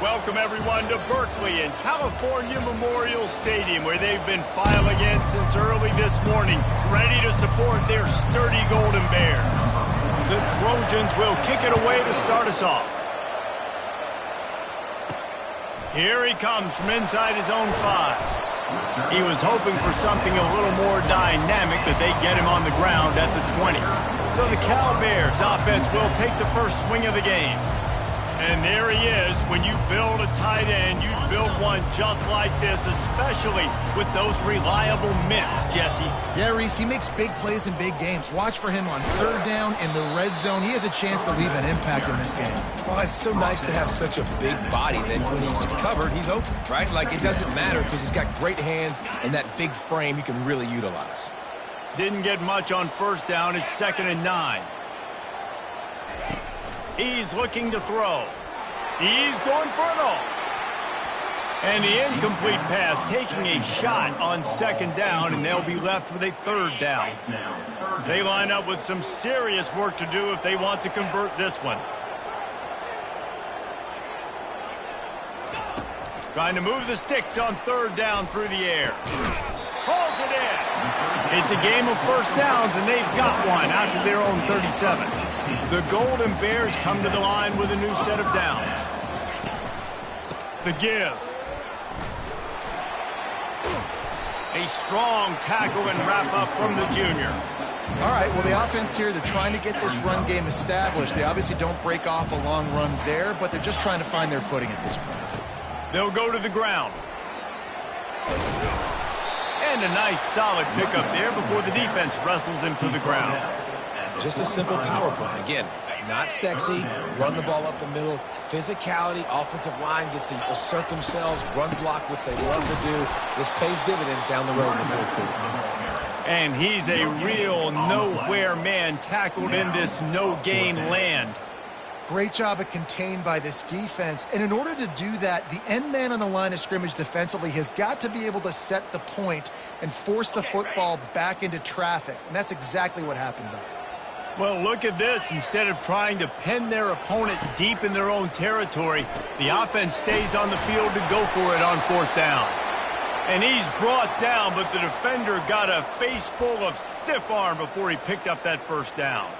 Welcome, everyone, to Berkeley and California Memorial Stadium, where they've been filing in since early this morning, ready to support their sturdy Golden Bears. The Trojans will kick it away to start us off. Here he comes from inside his own 5. He was hoping for something a little more dynamic, that they get him on the ground at the 20. So the Cal Bears offense will take the first swing of the game. And there he is. When you build a tight end, you build one just like this, especially with those reliable mitts, Jesse. Yeah, Reese, he makes big plays in big games. Watch for him on third down in the red zone. He has a chance to leave an impact in this game. Well, it's so nice to have such a big body that when he's covered, he's open, right? Like, it doesn't matter because he's got great hands and that big frame he can really utilize. Didn't get much on first down. It's 2nd and 9. He's looking to throw. He's going for it all. And the incomplete pass, taking a shot on 2nd down, and they'll be left with a 3rd down. They line up with some serious work to do if they want to convert this one. Trying to move the sticks on 3rd down through the air. Pulls it in. It's a game of first downs, and they've got one after their own 37. The Golden Bears come to the line with a new set of downs. The give. A strong tackle and wrap up from the junior. All right, well, the offense here, they're trying to get this run game established. They obviously don't break off a long run there, but they're just trying to find their footing at this point. They'll go to the ground. And a nice solid pickup there before the defense wrestles him to the ground. Just a simple power play. Again, not sexy, run the ball up the middle, physicality, offensive line gets to assert themselves, run block, which they love to do. This pays dividends down the road in the 4th quarter. And he's a real nowhere man, tackled in this no-gain land. Great job of contained by this defense. And in order to do that, the end man on the line of scrimmage defensively has got to be able to set the point and force the football back into traffic. And that's exactly what happened there. Well, look at this. Instead of trying to pin their opponent deep in their own territory, the offense stays on the field to go for it on 4th down. And he's brought down, but the defender got a face full of stiff arm before he picked up that first down.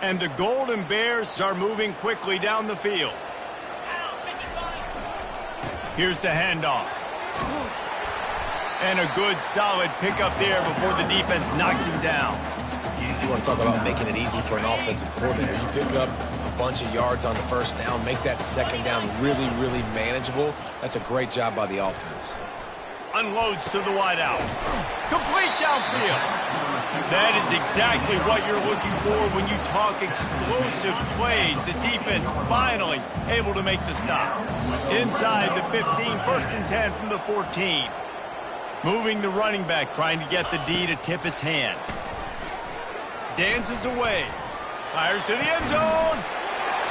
And the Golden Bears are moving quickly down the field. Here's the handoff. And a good solid pickup there before the defense knocks him down. You want to talk about making it easy for an offensive coordinator. You pick up a bunch of yards on the first down, make that 2nd down really, really manageable. That's a great job by the offense. Unloads to the wideout. Complete downfield. That is exactly what you're looking for when you talk explosive plays. The defense finally able to make the stop. Inside the 15, 1st and 10 from the 14. Moving the running back, trying to get the D to tip its hand. Dances away. Fires to the end zone.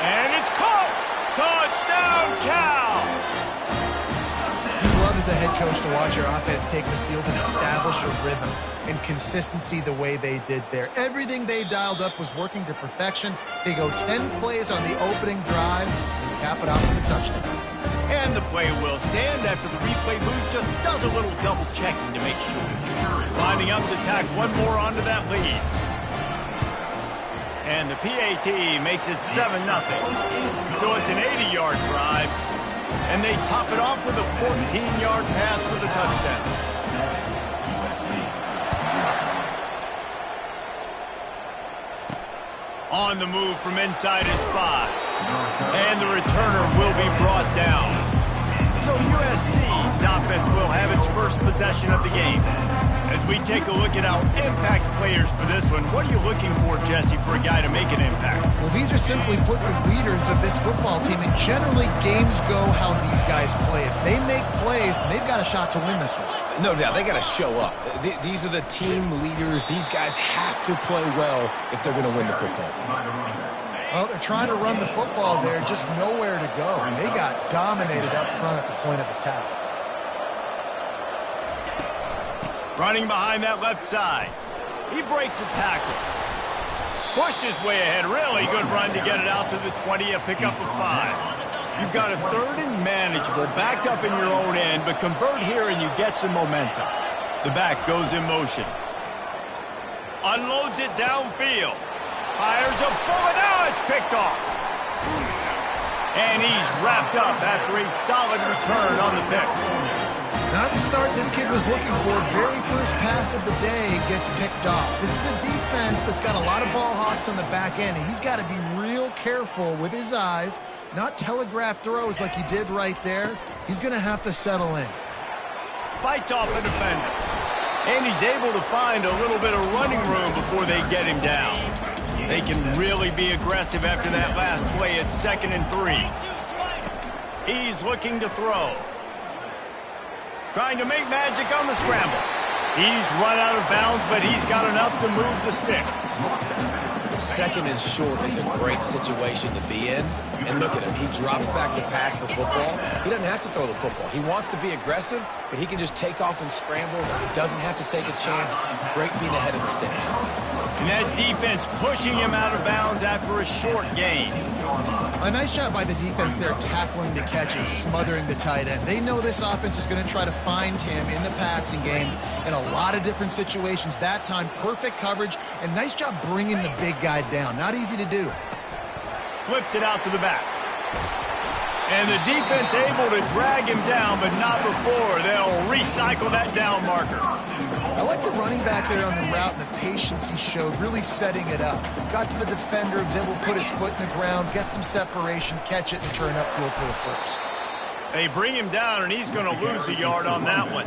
And it's caught. Touchdown, Cal. You love as a head coach to watch your offense take the field and establish a rhythm and consistency the way they did there. Everything they dialed up was working to perfection. They go 10 plays on the opening drive and cap it off with a touchdown. And the play will stand after the replay booth just does a little double checking to make sure. Lining up to tack one more onto that lead. And the PAT makes it 7-0. So it's an 80-yard drive. And they top it off with a 14-yard pass for the touchdown. On the move from inside his 5. And the returner will be brought down. So USC's offense will have its first possession of the game. As we take a look at our impact players for this one, what are you looking for, Jesse, for a guy to make an impact? Well, these are simply put the leaders of this football team, and generally games go how these guys play. If they make plays, they've got a shot to win this one. No doubt, they got to show up. These are the team leaders. These guys have to play well if they're going to win the football game. Well, they're trying to run the football there, just nowhere to go. They got dominated up front at the point of attack. Running behind that left side. He breaks a tackle. Pushed his way ahead. Really good run to get it out to the 20, a pickup of 5. You've got a 3rd and manageable, backed up in your own end, but convert here and you get some momentum. The back goes in motion. Unloads it downfield. Fires a bullet. Now it's picked off. And he's wrapped up after a solid return on the pick. Not the start this kid was looking for. Very first pass of the day gets picked off. This is a defense that's got a lot of ball hawks on the back end, and he's got to be real careful with his eyes, not telegraph throws like he did right there. He's going to have to settle in. Fights off a defender. And he's able to find a little bit of running room before they get him down. They can really be aggressive after that last play at 2nd and 3. He's looking to throw. Trying to make magic on the scramble. He's run out of bounds, but he's got enough to move the sticks. 2nd and short is a great situation to be in. And look at him. He drops back to pass the football. He doesn't have to throw the football. He wants to be aggressive, but he can just take off and scramble. He doesn't have to take a chance. Great being ahead of the sticks. And that defense pushing him out of bounds after a short gain. A nice job by the defense there, tackling the catch and smothering the tight end. They know this offense is going to try to find him in the passing game in a lot of different situations. That time, perfect coverage, and nice job bringing the big guy down. Not easy to do. Flips it out to the back. And the defense able to drag him down, but not before they'll recycle that down marker. I like the running back there on the route and the patience he showed, really setting it up. Got to the defender, was able to put his foot in the ground, get some separation, catch it, and turn upfield for the first. They bring him down, and he's going to lose a yard on that one.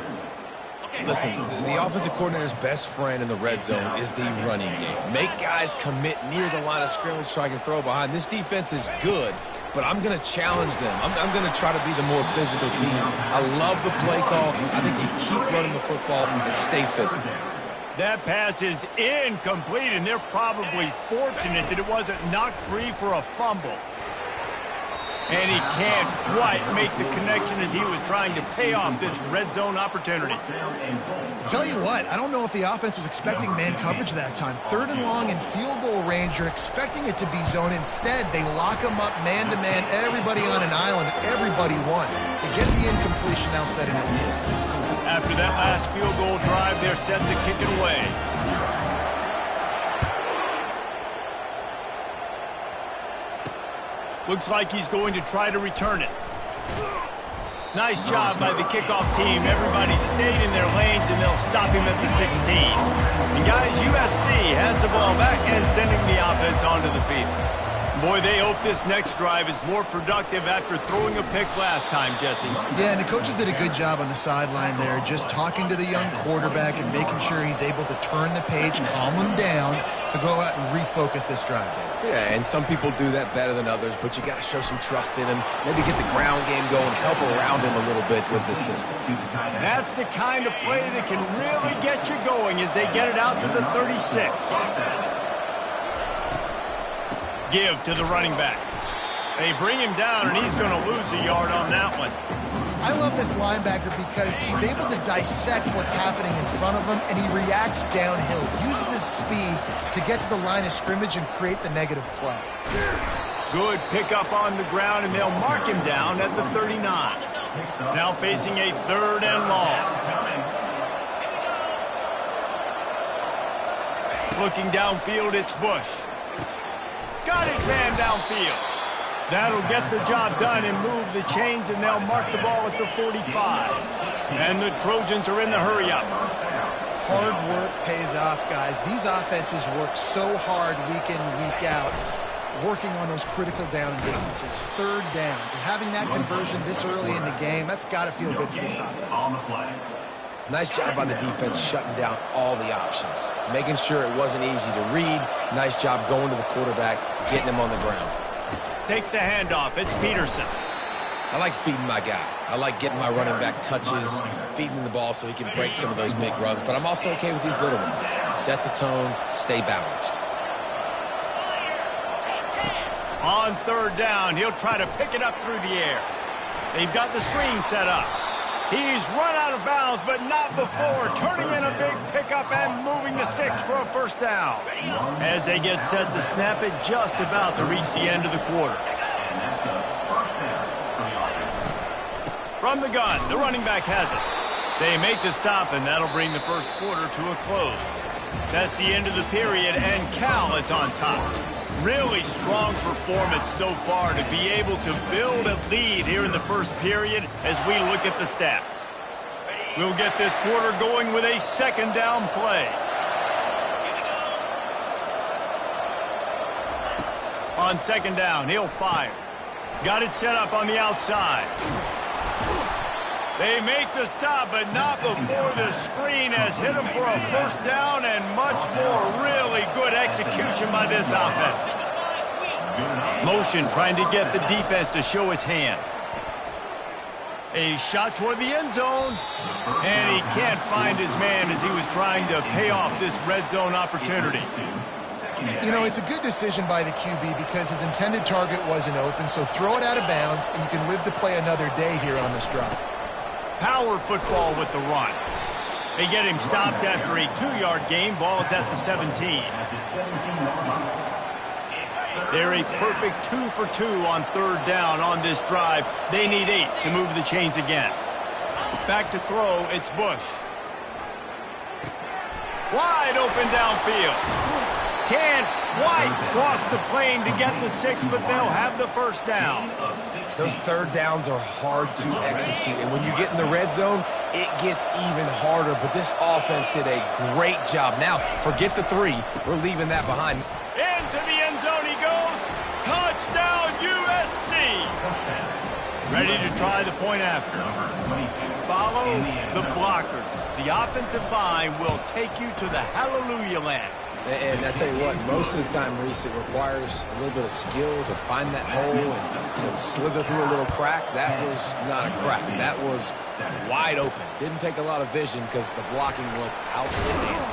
Listen, the offensive coordinator's best friend in the red zone is the running game. Make guys commit near the line of scrimmage so I can throw behind. This defense is good, but I'm going to challenge them. I'm going to try to be the more physical team. I love the play call. I think you keep running the football and stay physical. That pass is incomplete, and they're probably fortunate that it wasn't knocked free for a fumble. And he can't quite make the connection as he was trying to pay off this red zone opportunity. Tell you what, I don't know if the offense was expecting man coverage that time. 3rd and long in field goal range, you're expecting it to be zone. Instead, they lock him up man-to-man, everybody on an island, everybody won. They get the incompletion, now setting up field. After that last field goal drive, they're set to kick it away. Looks like he's going to try to return it. Nice job by the kickoff team. Everybody stayed in their lanes, and they'll stop him at the 16. And guys, USC has the ball back and sending the offense onto the field. Boy, they hope this next drive is more productive after throwing a pick last time, Jesse. Yeah, and the coaches did a good job on the sideline there, just talking to the young quarterback and making sure he's able to turn the page, calm him down, to go out and refocus this drive. Yeah, and some people do that better than others, but you got to show some trust in him. Maybe get the ground game going, help around him a little bit with the system. That's the kind of play that can really get you going as they get it out to the 36. Give to the running back. They bring him down, and he's going to lose a yard on that one. I love this linebacker because he's able to dissect what's happening in front of him, and he reacts downhill, uses his speed to get to the line of scrimmage and create the negative play. Good pickup on the ground, and they'll mark him down at the 39. Now facing a 3rd and long. Looking downfield, it's Bush. Got his man downfield. That'll get the job done and move the chains, and they'll mark the ball at the 45. And the Trojans are in the hurry-up. Hard work pays off, guys. These offenses work so hard week in, week out, working on those critical down distances, 3rd downs. And having that conversion this early in the game, that's got to feel good for this offense. Nice job by the defense shutting down all the options, making sure it wasn't easy to read. Nice job going to the quarterback, getting him on the ground. Takes the handoff. It's Peterson. I like feeding my guy. I like getting my running back touches, feeding him the ball so he can break some of those big runs. But I'm also okay with these little ones. Set the tone, stay balanced. On 3rd down, he'll try to pick it up through the air. They've got the screen set up. He's run out of bounds, but not before turning in a big pickup and moving the sticks for a 1st down. As they get set to snap it, just about to reach the end of the quarter. From the gun, the running back has it. They make the stop, and that'll bring the first quarter to a close. That's the end of the period, and Cal is on top. Really strong performance so far to be able to build a lead here in the first period as we look at the stats. We'll get this quarter going with a second down play. On second down, he'll fire. Got it set up on the outside. They make the stop, but not before the screen has hit them for a first down and much more. Really good execution by this offense. Motion trying to get the defense to show his hand. A shot toward the end zone, and he can't find his man as he was trying to pay off this red zone opportunity. You know, it's a good decision by the QB because his intended target wasn't open, so throw it out of bounds, and you can live to play another day here on this drive. Power football with the run. They get him stopped after a 2-yard gain. Ball's at the 17. They're a perfect 2 for 2 on third down on this drive. They need 8 to move the chains again. Back to throw, it's Bush. Wide open downfield. Can't quite cross the plane to get the 6, but they'll have the first down. Those third downs are hard to execute, and when you get in the red zone, it gets even harder, but this offense did a great job. Now, forget the 3. We're leaving that behind. Into the end zone he goes. Touchdown, USC. Ready to try the point after. Follow the blockers. The offensive line will take you to the hallelujah land. And I tell you what, most of the time, Reese, it requires a little bit of skill to find that hole and slither through a little crack. That was not a crack. That was wide open. Didn't take a lot of vision because the blocking was outstanding.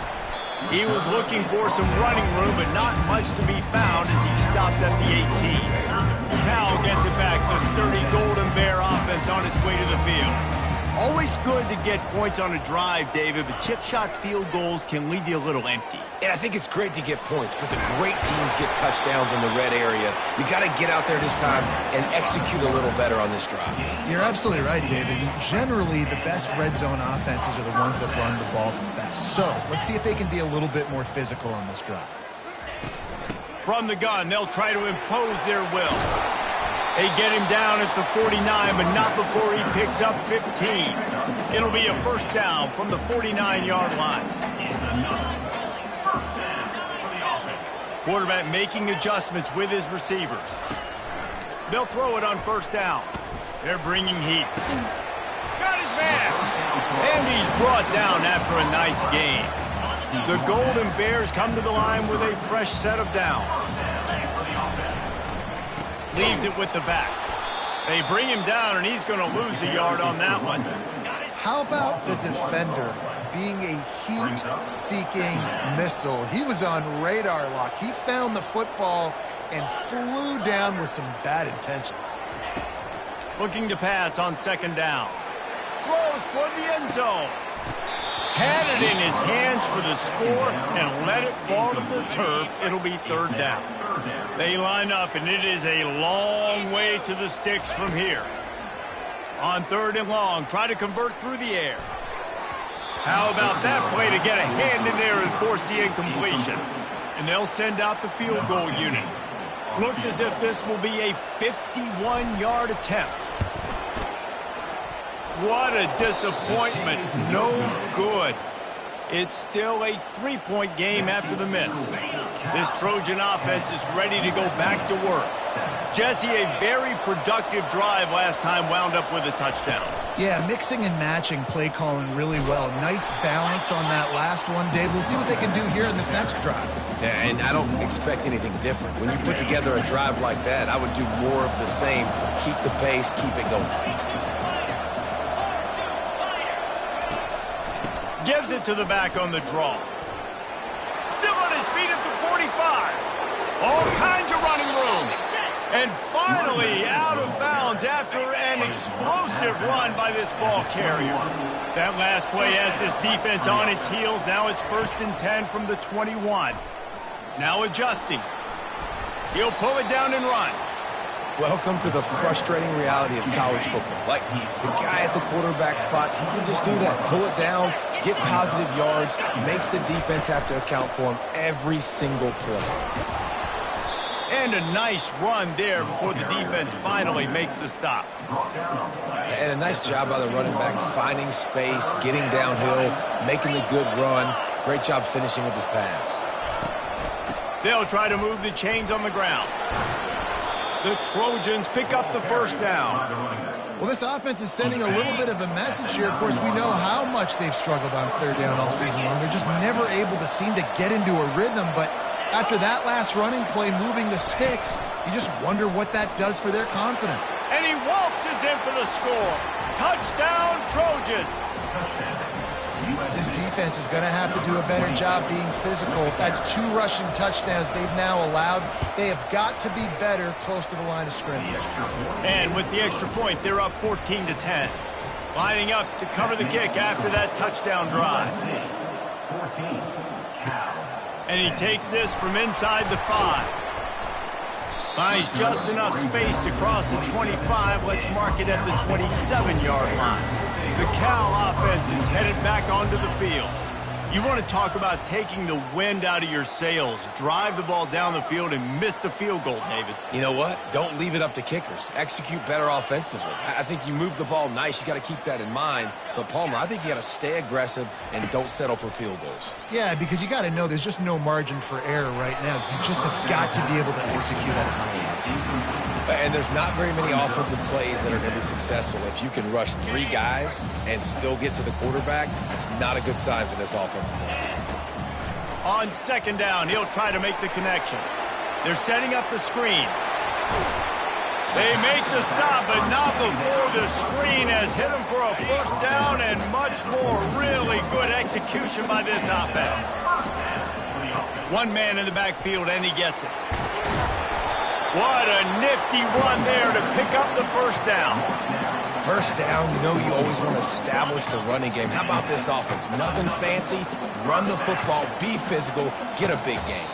He was looking for some running room, but not much to be found as he stopped at the 18. Cal gets it back. The sturdy Golden Bear offense on its way to the field. Always good to get points on a drive, David, but chip shot field goals can leave you a little empty. And I think it's great to get points, but the great teams get touchdowns in the red area. You got to get out there this time and execute a little better on this drive. You're absolutely right, David. Generally, the best red zone offenses are the ones that run the ball the best. So let's see if they can be a little bit more physical on this drive. From the gun, they'll try to impose their will. They get him down at the 49, but not before he picks up 15. It'll be a first down from the 49-yard line. Quarterback making adjustments with his receivers. They'll throw it on first down. They're bringing heat. Got his man. And he's brought down after a nice gain. The Golden Bears come to the line with a fresh set of downs. Leaves it with the back. They bring him down, and he's going to lose a yard on that one. How about the defender being a heat-seeking missile? He was on radar lock. He found the football and flew down with some bad intentions. Looking to pass on second down. Throws for the end zone. Had it in his hands for the score and let it fall to the turf. It'll be third down. They line up, and it is a long way to the sticks from here. On third and long, try to convert through the air. How about that play to get a hand in there and force the incompletion? And they'll send out the field goal unit. Looks as if this will be a 51-yard attempt. What a disappointment. No good. It's still a 3-point game after the miss. This Trojan offense is ready to go back to work. Jesse, a very productive drive last time, wound up with a touchdown. Yeah, mixing and matching, play calling really well. Nice balance on that last one, Dave. Let's see what they can do here in this next drive. Yeah, and I don't expect anything different. When you put together a drive like that, I would do more of the same. Keep the pace, keep it going. Gives it to the back on the draw. Still on his feet at the 45. All kinds of running room. And finally out of bounds after an explosive run by this ball carrier. That last play has this defense on its heels. Now it's 1st and 10 from the 21. Now adjusting. He'll pull it down and run. Welcome to the frustrating reality of college football. Like, the guy at the quarterback spot, he can just do that. Pull it down, get positive yards, makes the defense have to account for him every single play. And a nice run there before the defense finally makes the stop. And a nice job by the running back, finding space, getting downhill, making the good run. Great job finishing with his pads. They'll try to move the chains on the ground. The Trojans pick up the first down. Well, this offense is sending a little bit of a message here. Of course, we know how much they've struggled on third down all season long. They're just never able to seem to get into a rhythm. But after that last running play moving the sticks, you just wonder what that does for their confidence. And he waltzes in for the score. Touchdown, Trojans. This defense is going to have to do a better job being physical. That's 2 rushing touchdowns they've now allowed. They have got to be better close to the line of scrimmage. And with the extra point, they're up 14-10. Lining up to cover the kick after that touchdown drive. And he takes this from inside the 5. Finds just enough space to cross the 25. Let's mark it at the 27-yard line. The Cal offense is headed back onto the field. You want to talk about taking the wind out of your sails. Drive the ball down the field and miss the field goal, David. You know what? Don't leave it up to kickers. Execute better offensively. I think you move the ball nice. You got to keep that in mind. But, Palmer, I think you got to stay aggressive and don't settle for field goals. Yeah, because you got to know there's just no margin for error right now. You just have got to be able to execute at a high level. And there's not very many offensive plays that are going to be successful. If you can rush 3 guys and still get to the quarterback, that's not a good sign for this offensive play. On second down, he'll try to make the connection. They're setting up the screen. They make the stop, but not before the screen has hit him for a first down and much more. Really good execution by this offense. 1 man in the backfield, and he gets it. What a nifty run there to pick up the first down. First down, you know you always want to establish the running game. How about this offense? Nothing fancy. Run the football, be physical, get a big gain.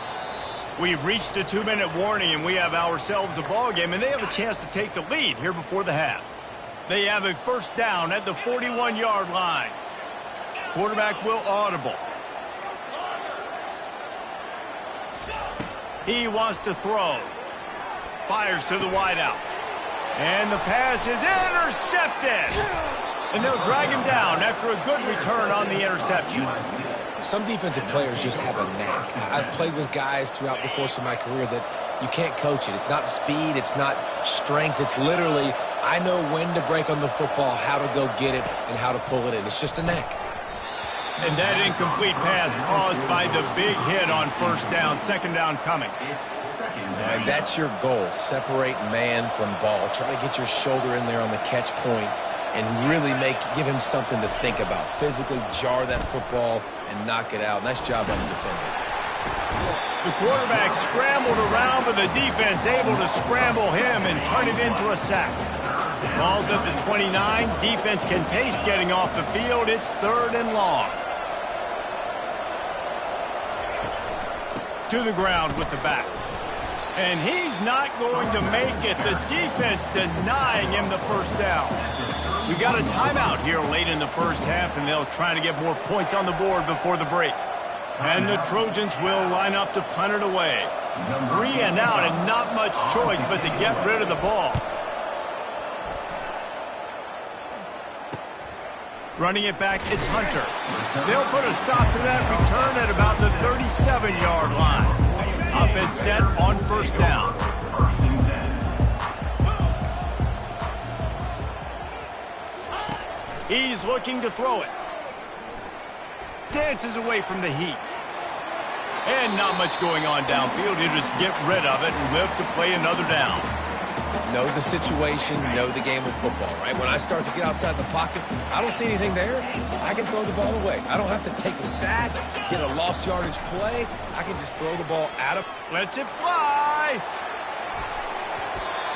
We've reached the 2-minute warning, and we have ourselves a ball game, and they have a chance to take the lead here before the half. They have a first down at the 41-yard line. Quarterback will audible. He wants to throw. Fires to the wideout. And the pass is intercepted. And they'll drag him down after a good return on the interception. Some defensive players just have a knack. I've played with guys throughout the course of my career that you can't coach it. It's not speed. It's not strength. It's literally, I know when to break on the football, how to go get it, and how to pull it in. It's just a knack. And that incomplete pass caused by the big hit on first down. Second down coming. And that's your goal. Separate man from ball. Try to get your shoulder in there on the catch point and really give him something to think about. Physically jar that football and knock it out. Nice job by the defender. The quarterback scrambled around, but the defense able to scramble him and turn it into a sack. Ball's at the 29. Defense can taste getting off the field. It's 3rd and long. To the ground with the back. And he's not going to make it. The defense denying him the first down. We got a timeout here late in the first half, and they'll try to get more points on the board before the break. And the Trojans will line up to punt it away. 3 and out, and not much choice but to get rid of the ball. Running it back, it's Hunter. They'll put a stop to that return at about the 37-yard line. Offense set on first down. He's looking to throw it. Dances away from the heat. And not much going on downfield. He'll just get rid of it and live to play another down. Know the situation, know the game of football, right? When I start to get outside the pocket, I don't see anything there. I can throw the ball away. I don't have to take a sack, get a lost yardage play. I can just throw the ball out of... Lets it fly.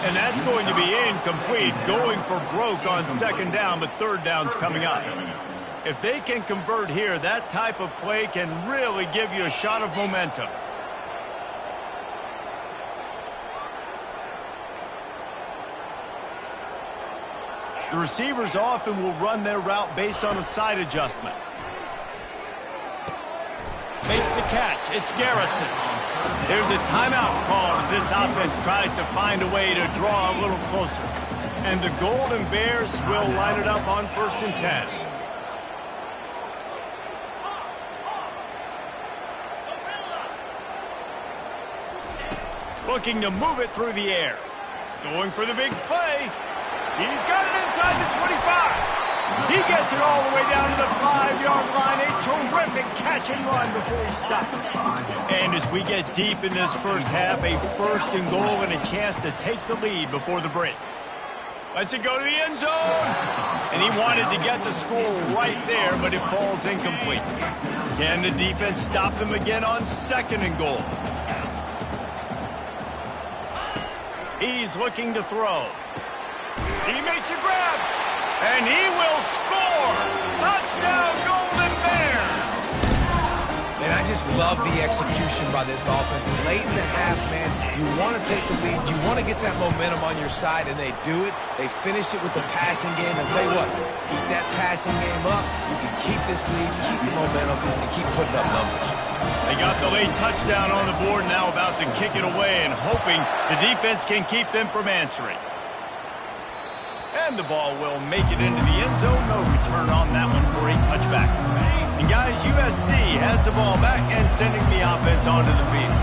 And that's going to be incomplete. Going for broke on second down, but third down's coming up. If they can convert here, that type of play can really give you a shot of momentum. The receivers often will run their route based on a side adjustment. Makes the catch. It's Garrison. There's a timeout called as this offense tries to find a way to draw a little closer. And the Golden Bears will line it up on 1st and 10. Looking to move it through the air. Going for the big play. He's got it inside the 25. He gets it all the way down to the 5-yard line. A terrific catch and run before he stops. And as we get deep in this first half, a 1st and goal and a chance to take the lead before the break. Lets it go to the end zone. And he wanted to get the score right there, but it falls incomplete. Can the defense stop them again on 2nd and goal? He's looking to throw. He makes a grab, and he will score! Touchdown, Golden Bears! And I just love the execution by this offense. Late in the half, man, you want to take the lead. You want to get that momentum on your side, and they do it. They finish it with the passing game. And tell you what, keep that passing game up. You can keep this lead, keep the momentum, and keep putting up numbers. They got the late touchdown on the board, now about to kick it away and hoping the defense can keep them from answering. And the ball will make it into the end zone. No return on that one for a touchback. And guys, USC has the ball back and sending the offense onto the field.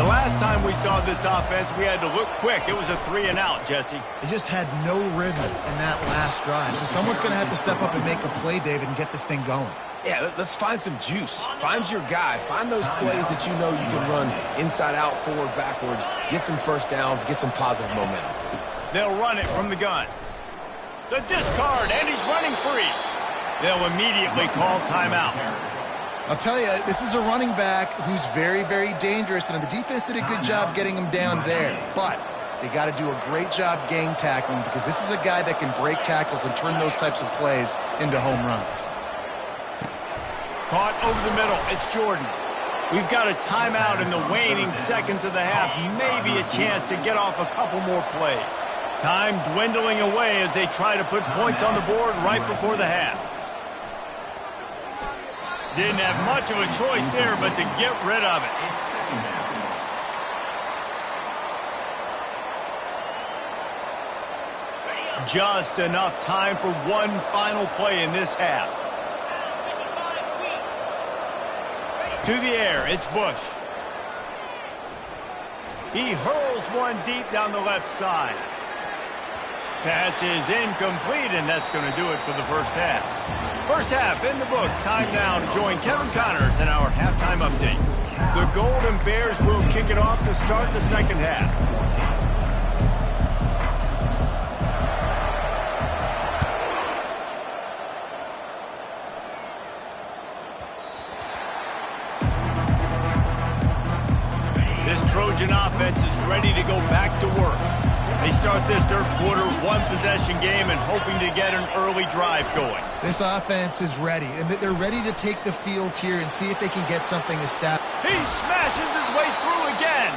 The last time we saw this offense, we had to look quick. It was a 3-and-out, Jesse. They just had no rhythm in that last drive. So someone's going to have to step up and make a play, David, and get this thing going. Yeah, let's find some juice. Find your guy. Find those plays that you know you can run inside out, forward, backwards. Get some first downs. Get some positive momentum. They'll run it from the gun. The discard, and he's running free. They'll immediately call timeout. I'll tell you, this is a running back who's very, very dangerous, and the defense did a good job getting him down there. But they got to do a great job gang tackling because this is a guy that can break tackles and turn those types of plays into home runs. Caught over the middle. It's Jordan. We've got a timeout in the waning seconds of the half. Maybe a chance to get off a couple more plays. Time dwindling away as they try to put points on the board right before the half. Didn't have much of a choice there but to get rid of it. Just enough time for one final play in this half. To the air, it's Bush. He hurls one deep down the left side. Pass is incomplete, and that's going to do it for the first half. First half in the books. Time now to join Kevin Connors in our halftime update. The Golden Bears will kick it off to start the second half. This Trojan offense is ready to go back to work. They start this third quarter one-possession game and hoping to get an early drive going. This offense is ready, and they're ready to take the field here and see if they can get something established. He smashes his way through again.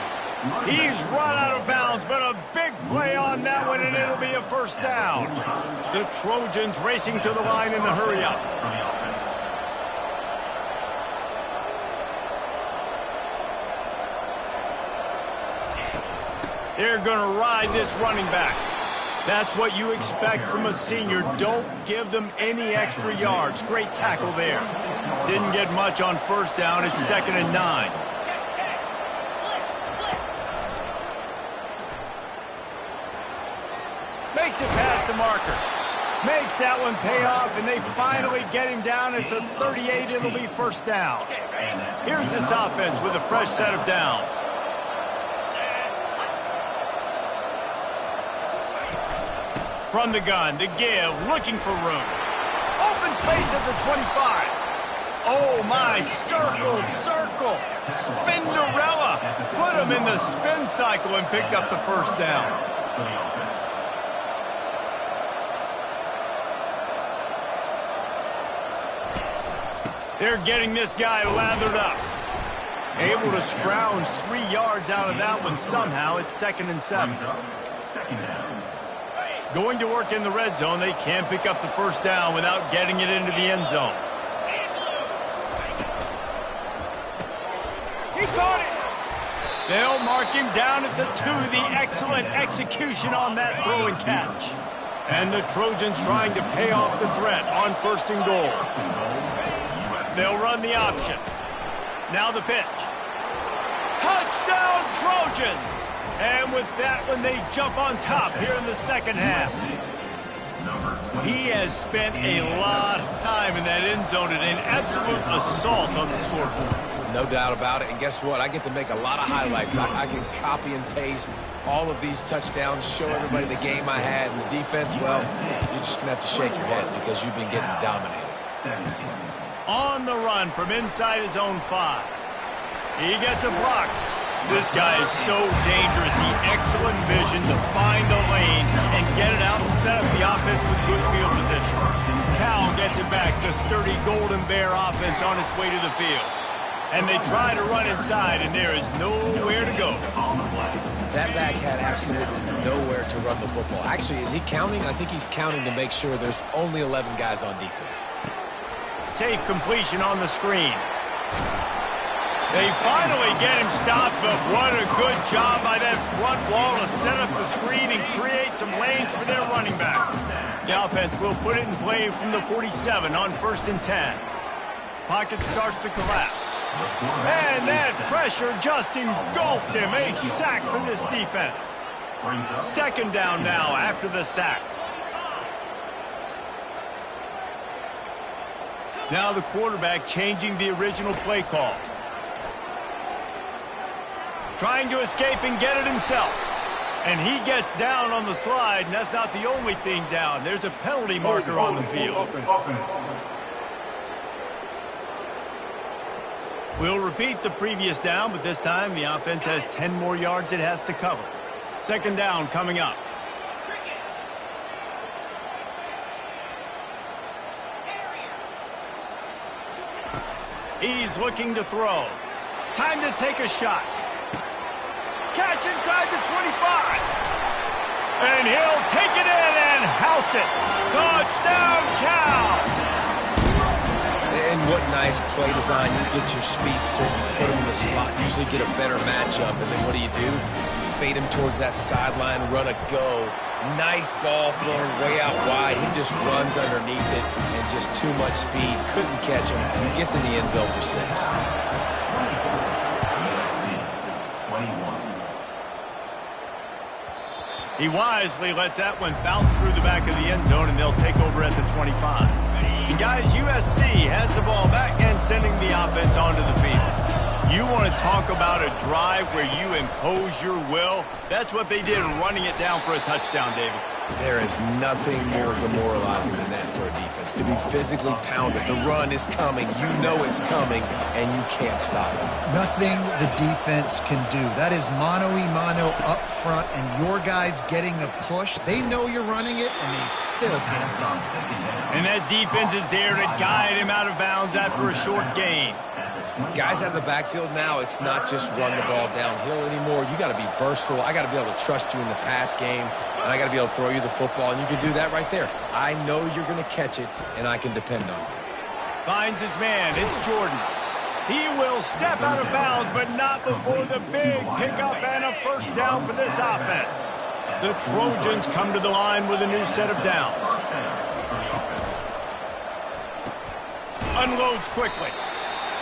He's run out of bounds, but a big play on that one, and it'll be a first down. The Trojans racing to the line in the hurry-up. They're going to ride this running back. That's what you expect from a senior. Don't give them any extra yards. Great tackle there. Didn't get much on first down. It's 2nd and 9. Makes it past the marker. Makes that one pay off, and they finally get him down at the 38. It'll be first down. Here's this offense with a fresh set of downs. From the gun, to give, looking for room. Open space at the 25. Oh, my, circle, circle. Spinderella. Put him in the spin cycle and picked up the first down. They're getting this guy lathered up. Able to scrounge 3 yards out of that one somehow. It's 2nd and 7. Going to work in the red zone. They can't pick up the first down without getting it into the end zone. He caught it. They'll mark him down at the 2. The excellent execution on that throw and catch. And the Trojans trying to pay off the threat on 1st and goal. They'll run the option. Now the pitch. Touchdown Trojans! And with that one, they jump on top here in the second half. He has spent a lot of time in that end zone and an absolute assault on the scoreboard. No doubt about it. And guess what? I get to make a lot of highlights. I can copy and paste all of these touchdowns, show everybody the game I had. And the defense, well, you're just going to have to shake your head because you've been getting dominated. On the run from inside his own 5. He gets a block. This guy is so dangerous. The excellent vision to find a lane and get it out and set up the offense with good field position. Cal gets it back. The sturdy Golden Bear offense on its way to the field. And they try to run inside, and there is nowhere to go. That back had absolutely nowhere to run the football. Actually, is he counting? I think he's counting to make sure there's only 11 guys on defense. Safe completion on the screen. They finally get him stopped, but what a good job by that front wall to set up the screen and create some lanes for their running back. The offense will put it in play from the 47 on 1st and 10. Pocket starts to collapse. And that pressure just engulfed him. A sack for this defense. 2nd down now after the sack. Now the quarterback changing the original play call. Trying to escape and get it himself. And he gets down on the slide, and that's not the only thing down. There's a penalty marker on the field. We'll repeat the previous down, but this time the offense has 10 more yards it has to cover. 2nd down coming up. He's looking to throw. Time to take a shot. Catch inside the 25. And he'll take it in and house it. Touchdown, Cal! And what nice play design. You get your speedster, you put him in the slot, usually get a better matchup. And then what do? You fade him towards that sideline, run a go. Nice ball thrown way out wide. He just runs underneath it and just too much speed. Couldn't catch him. Gets in the end zone for 6. He wisely lets that one bounce through the back of the end zone, and they'll take over at the 25. And guys, USC has the ball back and sending the offense onto the field. You want to talk about a drive where you impose your will? That's what they did, running it down for a touchdown, David. There is nothing more demoralizing than that for a defense. To be physically pounded. The run is coming. You know it's coming, and you can't stop it. Nothing the defense can do. That is mano-a-mano up front, and your guys getting a push. They know you're running it, and they still can't stop it. And that defense is there to guide him out of bounds after a short gain. Guys out of the backfield now, it's not just run the ball downhill anymore. You got to be versatile. I got to be able to trust you in the pass game, and I got to be able to throw you the football, and you can do that right there. I know you're going to catch it, and I can depend on you. Finds his man. It's Jordan. He will step out of bounds, but not before the big pickup and a 1st down for this offense. The Trojans come to the line with a new set of downs. Unloads quickly.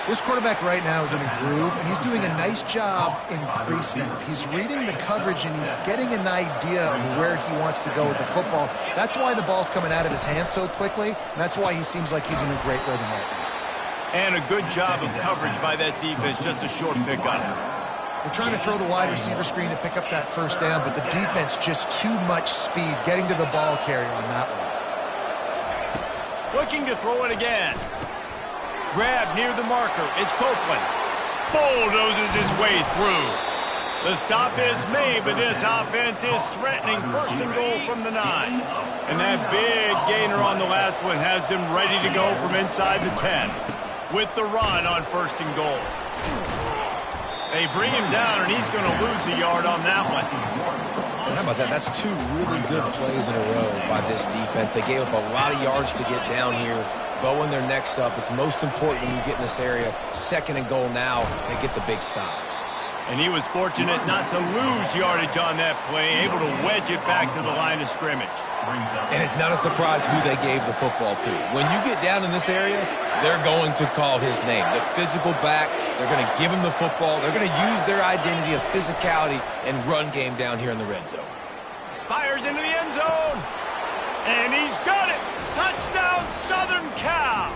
This quarterback right now is in a groove, and he's doing a nice job increasing. He's reading the coverage, and he's getting an idea of where he wants to go with the football. That's why the ball's coming out of his hands so quickly, and that's why he seems like he's in a great rhythm right now. And a good job of coverage by that defense, just a short pickup. They're trying to throw the wide receiver screen to pick up that 1st down, but the defense just too much speed getting to the ball carrier on that one. Looking to throw it again. Grab near the marker. It's Copeland. Bulldozes his way through. The stop is made, but this offense is threatening 1st and goal from the 9. And that big gainer on the last one has them ready to go from inside the 10. With the run on 1st and goal. They bring him down, and he's going to lose a yard on that one. How about that? That's 2 really good plays in a row by this defense. They gave up a lot of yards to get down here, bowing their necks up. It's most important when you get in this area. 2nd and goal now. They get the big stop. And he was fortunate not to lose yardage on that play, able to wedge it back to the line of scrimmage. And it's not a surprise who they gave the football to. When you get down in this area, they're going to call his name. The physical back, they're going to give him the football. They're going to use their identity of physicality and run game down here in the red zone. Fires into the end zone. And he's got it. Touchdown, Southern Cal.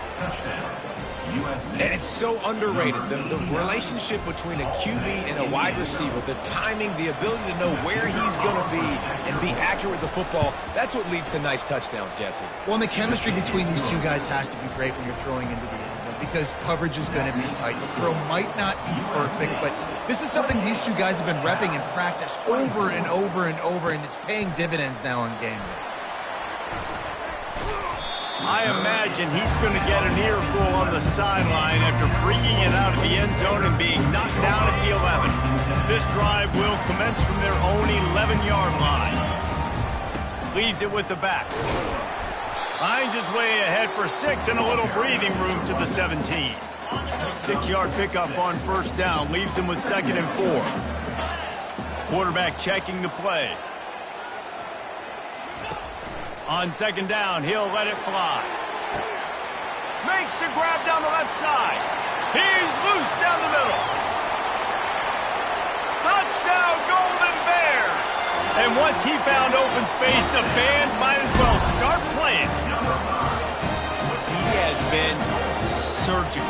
And it's so underrated. The relationship between a QB and a wide receiver, the timing, the ability to know where he's going to be and be accurate with the football, that's what leads to nice touchdowns, Jesse. Well, and the chemistry between these 2 guys has to be great when you're throwing into the end zone because coverage is going to be tight. The throw might not be perfect, but this is something these 2 guys have been repping in practice over and over and over, and it's paying dividends now on game day. I imagine he's going to get an earful on the sideline after bringing it out of the end zone and being knocked down at the 11. This drive will commence from their own 11-yard line. Leaves it with the back. Finds his way ahead for 6 and a little breathing room to the 17. 6-yard pickup on 1st down leaves him with 2nd and 4. Quarterback checking the play. On 2nd down, he'll let it fly. Makes the grab down the left side. He's loose down the middle. Touchdown, Golden Bears! And once he found open space, the band might as well start playing. He has been surgical.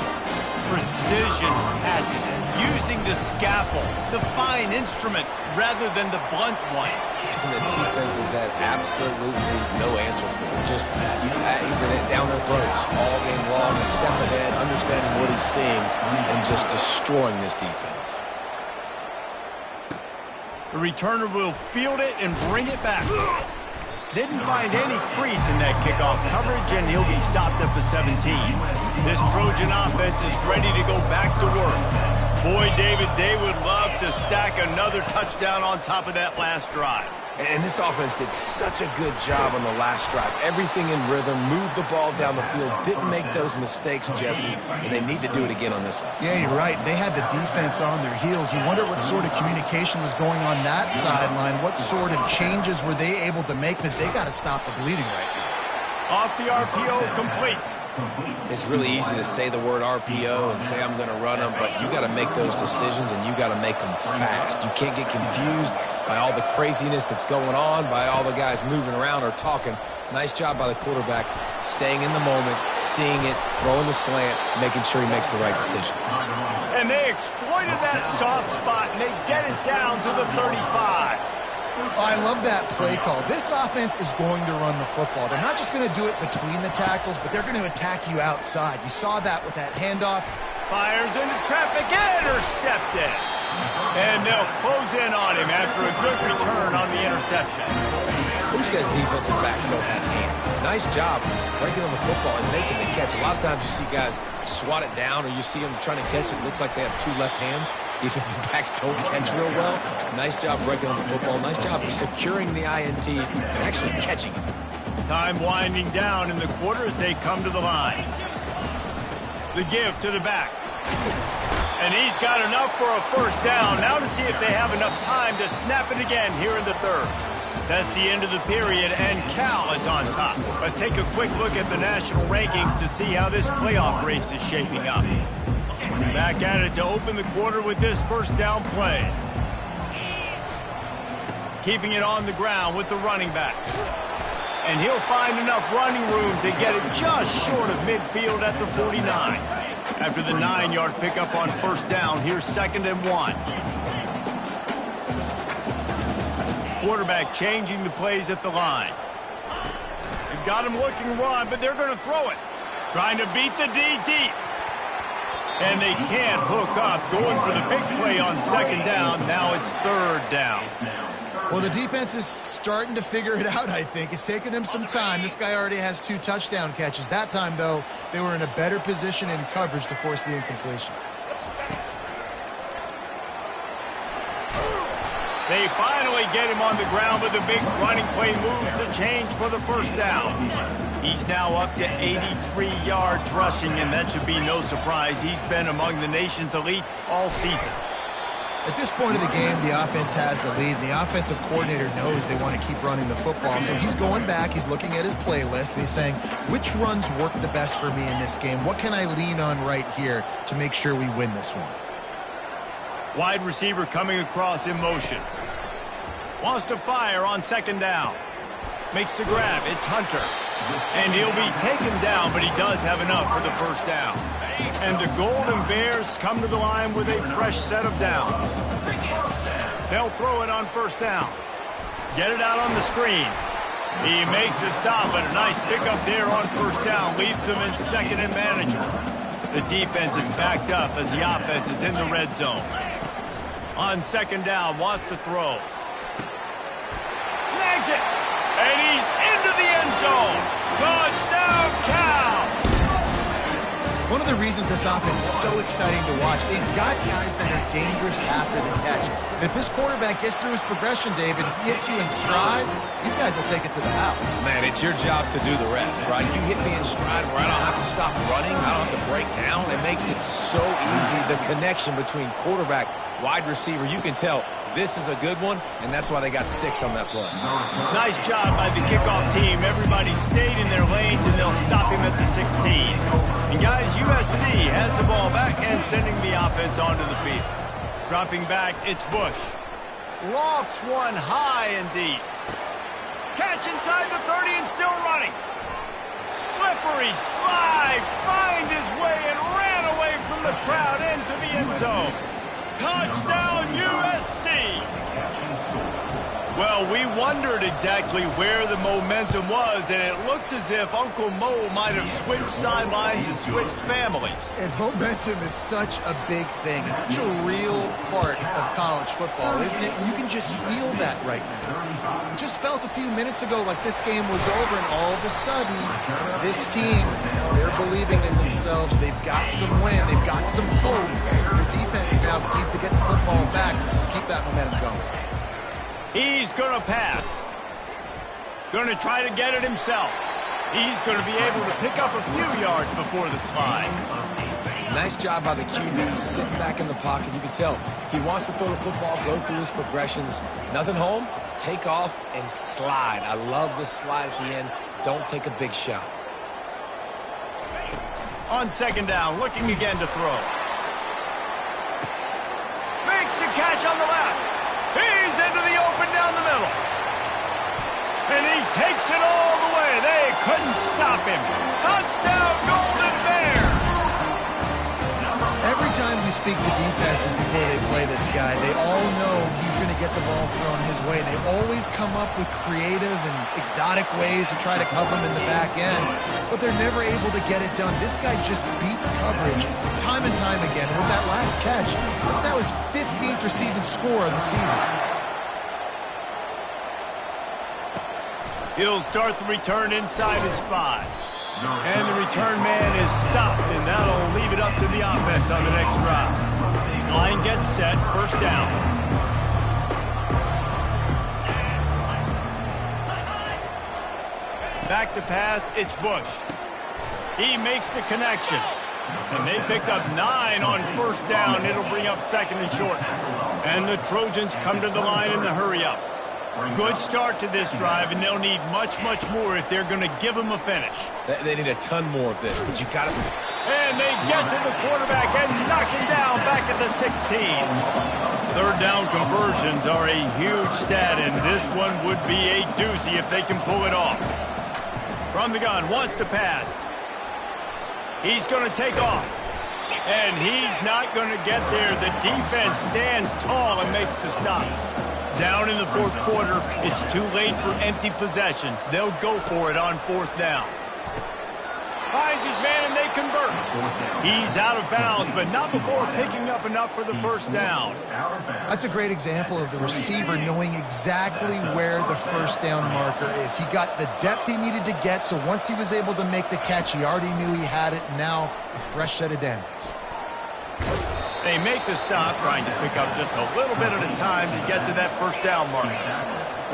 Precision has it. Using the scalpel, the fine instrument, rather than the blunt one. And the defense has had absolutely no answer for it. Just, he's been down their throats all game long, a step ahead, understanding what he's seeing, and just destroying this defense. The returner will field it and bring it back. Didn't find any crease in that kickoff coverage, and he'll be stopped at the 17. This Trojan offense is ready to go back to work. Boy, David, they would love to stack another touchdown on top of that last drive. And this offense did such a good job on the last drive. Everything in rhythm, moved the ball down the field, didn't make those mistakes, Jesse, and they need to do it again on this one. Yeah, you're right. They had the defense on their heels. You wonder what sort of communication was going on that sideline. What sort of changes were they able to make because they got to stop the bleeding right now. Off the RPO, complete. It's really easy to say the word RPO and say I'm going to run them, but you got to make those decisions and you got to make them fast. You can't get confused by all the craziness that's going on, by all the guys moving around or talking. Nice job by the quarterback, staying in the moment, seeing it, throwing the slant, making sure he makes the right decision. And they exploited that soft spot, and they get it down to the 35. I love that play call. This offense is going to run the football. They're not just going to do it between the tackles, but they're going to attack you outside. You saw that with that handoff. Fires into traffic, intercepted. And they'll close in on him after a good return on the interception. Who says defensive backs don't have hands? Nice job breaking on the football and making the catch. A lot of times you see guys swat it down or you see them trying to catch it. It looks like they have 2 left hands. Defensive backs don't catch real well. Nice job breaking on the football. Nice job securing the INT and actually catching it. Time winding down in the quarter as they come to the line. The give to the back. And he's got enough for a first down. Now to see if they have enough time to snap it again here in the third. That's the end of the period, and Cal is on top. Let's take a quick look at the national rankings to see how this playoff race is shaping up. Back at it to open the quarter with this first down play. Keeping it on the ground with the running back. And he'll find enough running room to get it just short of midfield at the 49. After the 9-yard pickup on first down, here's 2nd and 1. Quarterback changing the plays at the line. They've got him looking run, but they're going to throw it. Trying to beat the D deep. And they can't hook up. Going for the big play on 2nd down. Now it's 3rd down. Well, the defense is starting to figure it out, I think. It's taken them some time. This guy already has 2 touchdown catches. That time, though, they were in a better position in coverage to force the incompletion. They finally get him on the ground, but the big running play moves the change for the first down. He's now up to 83 yards rushing, and that should be no surprise. He's been among the nation's elite all season. At this point of the game, the offense has the lead, and the offensive coordinator knows they want to keep running the football. So he's going back, he's looking at his playlist, and he's saying, which runs work the best for me in this game? What can I lean on right here to make sure we win this one? Wide receiver coming across in motion. Wants to fire on second down. Makes the grab. It's Hunter. And he'll be taken down, but he does have enough for the first down. And the Golden Bears come to the line with a fresh set of downs. They'll throw it on first down. Get it out on the screen. He makes the stop, but a nice pickup there on first down. Leaves them in second and manageable. The defense is backed up as the offense is in the red zone. On second down, wants to throw. Snags it. And he's into the end zone. Touchdown, Cal. One of the reasons this offense is so exciting to watch, they've got guys that are dangerous after the catch. And if this quarterback gets through his progression, David, hits you in stride, these guys will take it to the house. Man, it's your job to do the rest, right? You hit me in stride where I don't have to stop running. I don't have to break down. It makes it so easy. The connection between quarterback, wide receiver, you can tell this is a good one, and that's why they got 6 on that play. Nice job by the kickoff team. Everybody stayed in their lanes, and they'll stop him at the 16. And guys, USC has the ball back and sending the offense onto the field. Dropping back, it's Bush. Lofts one high and deep. Catch inside the 30 and still running. Slippery slide, find his way and ran away from the crowd into the end zone. Touchdown, USC! Well, we wondered exactly where the momentum was, and it looks as if Uncle Mo might have switched sidelines and switched families. And momentum is such a big thing. It's such a real part of college football, isn't it? You can just feel that right now. It just felt a few minutes ago like this game was over, and all of a sudden, this team, they're believing in themselves. They've got some wind. They've got some hope. Their defense now needs to get the football back to keep that momentum going. He's going to pass. Going to try to get it himself. He's going to be able to pick up a few yards before the slide. Nice job by the QB, sitting back in the pocket. You can tell he wants to throw the football, go through his progressions. Nothing home, take off, and slide. I love this slide at the end. Don't take a big shot. On second down, looking again to throw. Makes the catch on the left. He's into the open down the middle. And he takes it all the way. They couldn't stop him. Touchdown, Golden Bears! Every time we speak to defenses before they play this guy, they all know he's going to get the ball thrown his way. They always come up with creative and exotic ways to try to cover him in the back end, but they're never able to get it done. This guy just beats coverage time and time again. With that last catch, that's now his 15th receiving score of the season. He'll start the return inside his 5. And the return man is stopped, and that'll leave it up to the offense on the next drive. Line gets set, first down. Back to pass, it's Bush. He makes the connection. And they picked up 9 on first down. It'll bring up second and short. And the Trojans come to the line in the hurry-up. Good start to this drive, and they'll need much, much more if they're going to give them a finish. They need a ton more of this, but you got to... And they get to the quarterback and knock him down back at the 16. Third down conversions are a huge stat, and this one would be a doozy if they can pull it off. From the gun, wants to pass. He's going to take off. And he's not going to get there. The defense stands tall and makes the stop. Down in the fourth quarter, it's too late for empty possessions. They'll go for it on fourth down. Finds his man and they convert. He's out of bounds, but not before picking up enough for the first down. That's a great example of the receiver knowing exactly where the first down marker is. He got the depth he needed to get, so once he was able to make the catch, he already knew he had it. Now, a fresh set of downs. They make the stop, trying to pick up just a little bit at a time to get to that first down mark.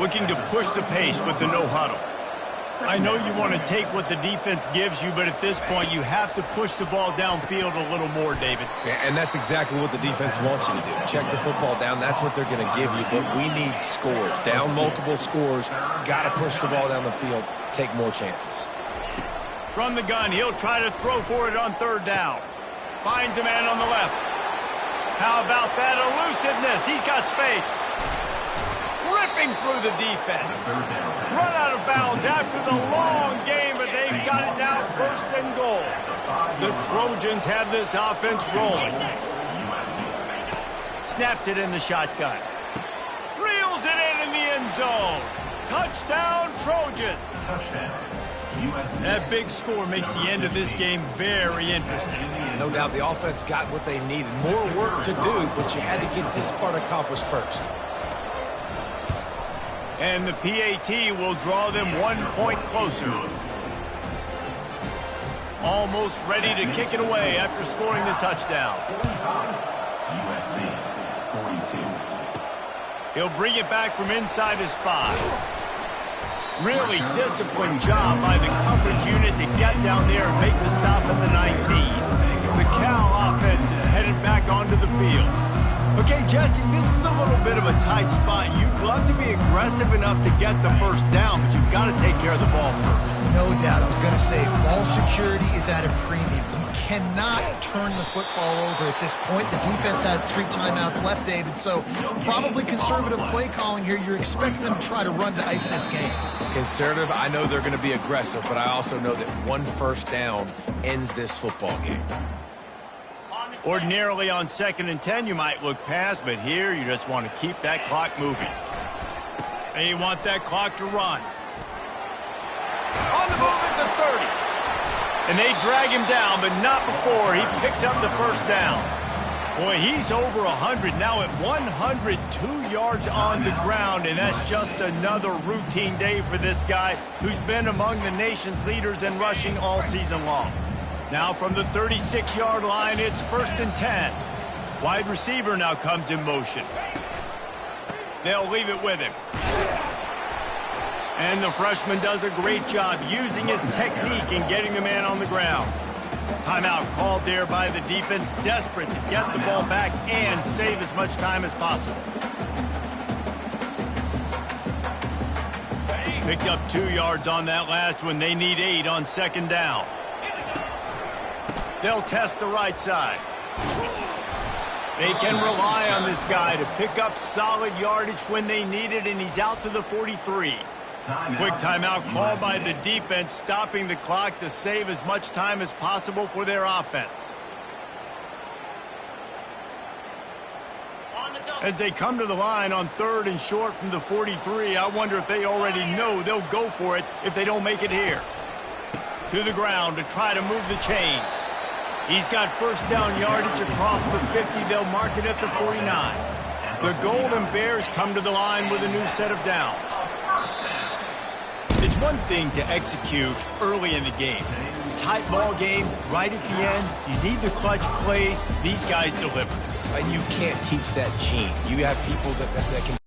Looking to push the pace with the no huddle. I know you want to take what the defense gives you, but at this point, you have to push the ball downfield a little more, David. Yeah, and that's exactly what the defense wants you to do. Check the football down. That's what they're going to give you, but we need scores. Down multiple scores, got to push the ball down the field, take more chances. From the gun, he'll try to throw for it on third down. Finds a man on the left. How about that elusiveness? He's got space. Ripping through the defense. Run out of bounds after the long game, but they've got it now first and goal. The Trojans have this offense rolling. Snaps it in the shotgun. Reels it in the end zone. Touchdown, Trojans. That big score makes the end of this game very interesting. No doubt the offense got what they needed. More work to do, but you had to get this part accomplished first. And the PAT will draw them 1 point closer. Almost ready to kick it away after scoring the touchdown. USC 42. He'll bring it back from inside his 5. Really disciplined job by the coverage unit to get down there and make the stop at the 19. The Cal offense is headed back onto the field. Okay, Jesse, this is a little bit of a tight spot. You'd love to be aggressive enough to get the first down, but you've got to take care of the ball first. No doubt. I was going to say, ball security is at a premium. You cannot turn the football over at this point. The defense has 3 timeouts left, David, so probably conservative play calling here. You're expecting them to try to run to ice this game. Conservative, I know they're going to be aggressive, but I also know that 1 first down ends this football game. Ordinarily on 2nd and 10, you might look past, but here you just want to keep that clock moving. And you want that clock to run. On the move at the 30. And they drag him down, but not before he picks up the first down. Boy, he's over 100, now at 102 yards on the ground, and that's just another routine day for this guy who's been among the nation's leaders in rushing all season long. Now from the 36-yard line, it's 1st and 10. Wide receiver now comes in motion. They'll leave it with him. And the freshman does a great job using his technique and getting the man on the ground. Timeout called there by the defense, desperate to get the ball back and save as much time as possible. Picked up 2 yards on that last one. They need 8 on 2nd down. They'll test the right side. They can rely on this guy to pick up solid yardage when they need it, and he's out to the 43. Quick timeout called by the defense, stopping the clock to save as much time as possible for their offense. As they come to the line on 3rd and short from the 43, I wonder if they already know they'll go for it if they don't make it here. To the ground to try to move the chains. He's got first down yardage across the 50. They'll mark it at the 49. The Golden Bears come to the line with a new set of downs. It's one thing to execute early in the game. Tight ball game, right at the end, you need the clutch plays. These guys deliver. And you can't teach that gene. You have people that can